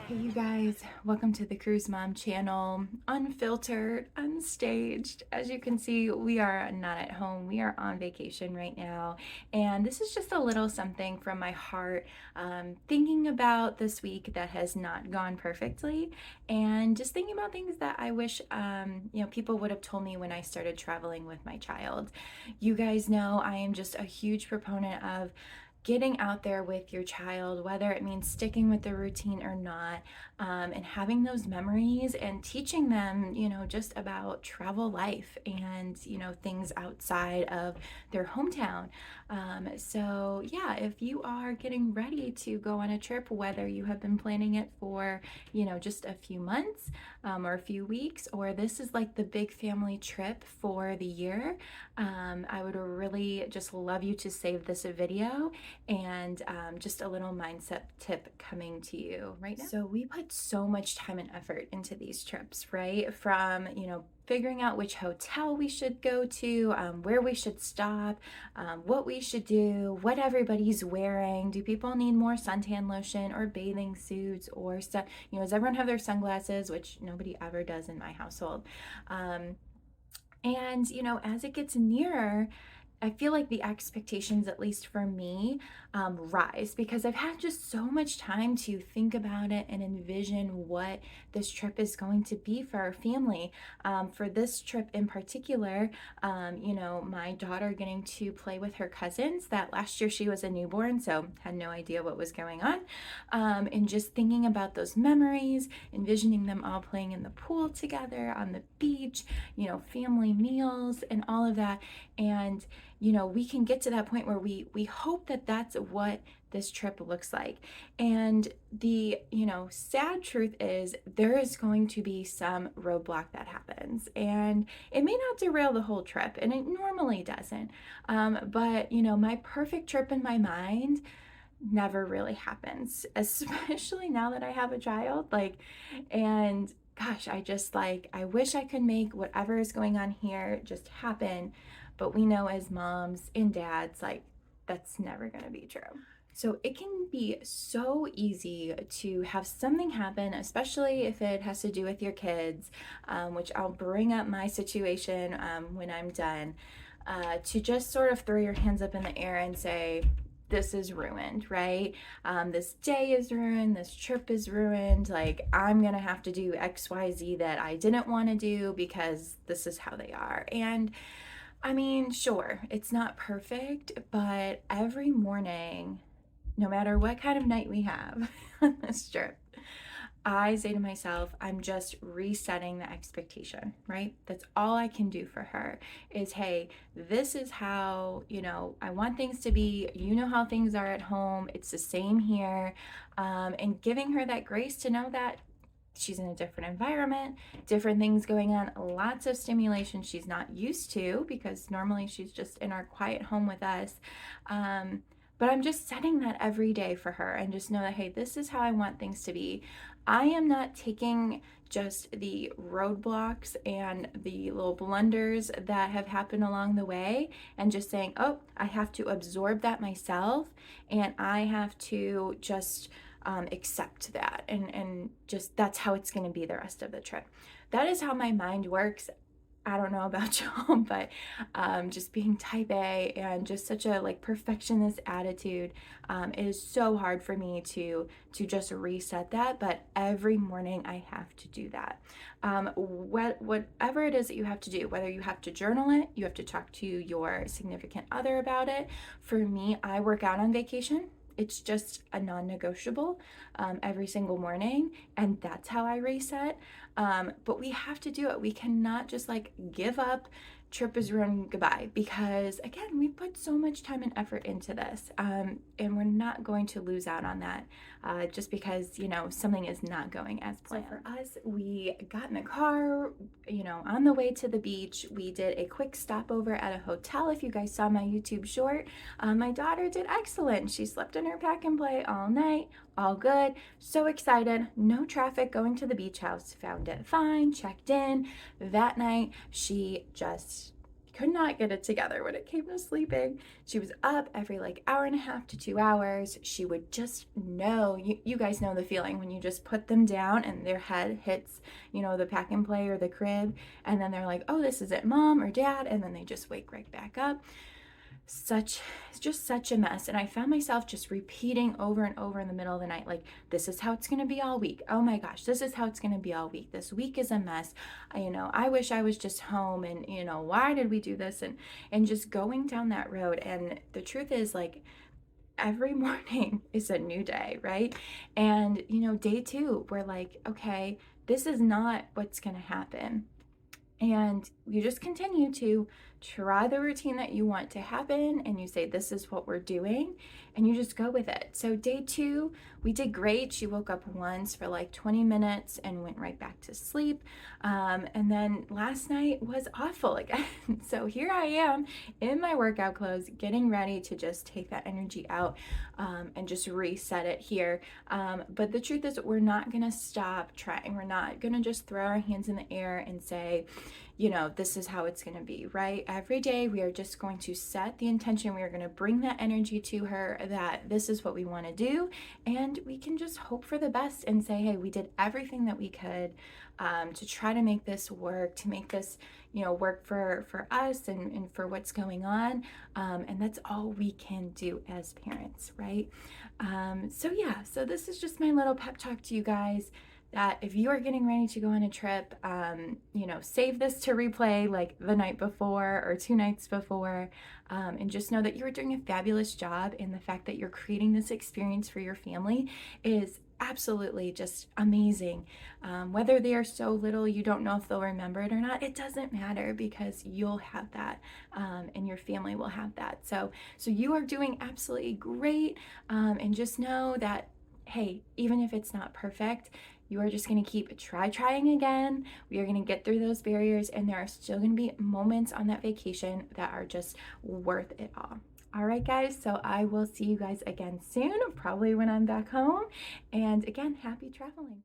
Hey you guys, welcome to the Cruise Mom channel. Unfiltered, unstaged. As you can see, we are not at home. We are on vacation right now. And this is just a little something from my heart, thinking about this week that has not gone perfectly, and just thinking about things that I wish people would have told me when I started traveling with my child. You guys know I am just a huge proponent of getting out there with your child, whether it means sticking with the routine or not, and having those memories and teaching them, just about travel life and, things outside of their hometown. So, yeah, if you are getting ready to go on a trip, whether you have been planning it for, just a few months or a few weeks, or this is like the big family trip for the year, I would really just love you to save this video and just a little mindset tip coming to you right now. So we put so much time and effort into these trips, right? From, figuring out which hotel we should go to, where we should stop, what we should do, what everybody's wearing. Do people need more suntan lotion or bathing suits or stuff? Does everyone have their sunglasses, which nobody ever does in my household? And, as it gets nearer, I feel like the expectations, at least for me, rise because I've had just so much time to think about it and envision what this trip is going to be for our family. For this trip in particular, my daughter getting to play with her cousins, that last year she was a newborn, so had no idea what was going on. And just thinking about those memories, envisioning them all playing in the pool together, on the beach, family meals and all of that. And we can get to that point where we hope that that's what this trip looks like. And the, sad truth is there is going to be some roadblock that happens, and it may not derail the whole trip, and it normally doesn't. But, my perfect trip in my mind never really happens, especially now that I have a child. And gosh, I wish I could make whatever is going on here just happen. But we know as moms and dads, that's never going to be true. So it can be so easy to have something happen, especially if it has to do with your kids, which I'll bring up my situation when I'm done, to just sort of throw your hands up in the air and say, this is ruined, right? This day is ruined. This trip is ruined. I'm going to have to do XYZ that I didn't want to do because this is how they are. And I mean, sure, it's not perfect, but every morning, no matter what kind of night we have on this trip, I say to myself, I'm just resetting the expectation, right? That's all I can do for her is, hey, this is how, I want things to be. How things are at home. It's the same here. And giving her that grace to know that she's in a different environment, different things going on, lots of stimulation she's not used to because normally she's just in our quiet home with us. But I'm just setting that every day for her and just know that, hey, this is how I want things to be. I am not taking just the roadblocks and the little blunders that have happened along the way and just saying, oh, I have to absorb that myself and I have to just accept that and just that's how it's going to be the rest of the trip. That is how my mind works. I don't know about y'all, but just being type A and just such a perfectionist attitude, it is so hard for me to just reset that. But every morning I have to do that. Whatever it is that you have to do, whether you have to journal it, you have to talk to your significant other about it. For me, I work out on vacation. It's just a non-negotiable every single morning, and that's how I reset. But we have to do it. We cannot just give up, trip is ruined, goodbye, because again, we put so much time and effort into this, and we're not going to lose out on that just because something is not going as planned. So for us, we got in the car, on the way to the beach. We did a quick stopover at a hotel. If you guys saw my YouTube short, my daughter did excellent. She slept in her pack and play all night, all good. So excited. No traffic going to the beach house. Found it fine, checked in. That night, she just could not get it together when it came to sleeping. She was up every like hour and a half to 2 hours. She would just know, you guys know the feeling when you just put them down and their head hits, the pack and play or the crib, and then they're like, oh, this is it, mom or dad, and then they just wake right back up. such just such a mess, and I found myself just repeating over and over in the middle of the night, like, this is how it's going to be all week. Oh my gosh, this is how it's going to be all week. This week is a mess. I wish I was just home, and why did we do this, and just going down that road. And the truth is, like, every morning is a new day, right? And day two, we're like, okay, this is not what's going to happen, and you just continue to try the routine that you want to happen, and you say, this is what we're doing, and you just go with it. So day two, we did great. She woke up once for like 20 minutes and went right back to sleep. And then last night was awful again. So here I am in my workout clothes, getting ready to just take that energy out, and just reset it here. But the truth is, we're not going to stop trying. We're not going to just throw our hands in the air and say, this is how it's going to be, right? Every day we are just going to set the intention. We are going to bring that energy to her that this is what we want to do. And we can just hope for the best and say, hey, we did everything that we could, to try to make this work, to make this, work for us, and for what's going on. And that's all we can do as parents, right? So this is just my little pep talk to you guys, that if you are getting ready to go on a trip, save this to replay like the night before or 2 nights before, and just know that you're doing a fabulous job. And the fact that you're creating this experience for your family is absolutely just amazing. Whether they are so little you don't know if they'll remember it or not, it doesn't matter, because you'll have that, and your family will have that. So you are doing absolutely great, and just know that, hey, even if it's not perfect, you are just going to keep trying again. We are going to get through those barriers, and there are still going to be moments on that vacation that are just worth it all. All right, guys, so I will see you guys again soon, probably when I'm back home. And again, happy traveling.